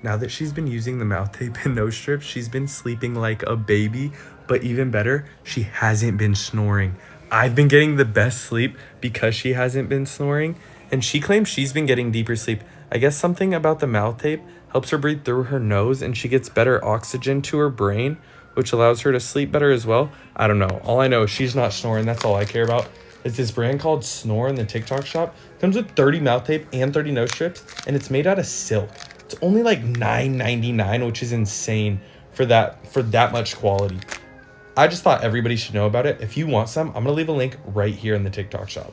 Now that she's been using the mouth tape and nose strips, she's been sleeping like a baby, but even better, she hasn't been snoring. I've been getting the best sleep because she hasn't been snoring, and she claims she's been getting deeper sleep. I guess something about the mouth tape helps her breathe through her nose, and she gets better oxygen to her brain, which allows her to sleep better as well. I don't know. All I know is she's not snoring. That's all I care about. It's this brand called Snore in the TikTok shop. Comes with 30 mouth tape and 30 nose strips, and it's made out of silk. It's only like $9.99, which is insane for that much quality. I just thought everybody should know about it. If you want some, I'm gonna leave a link right here in the TikTok shop.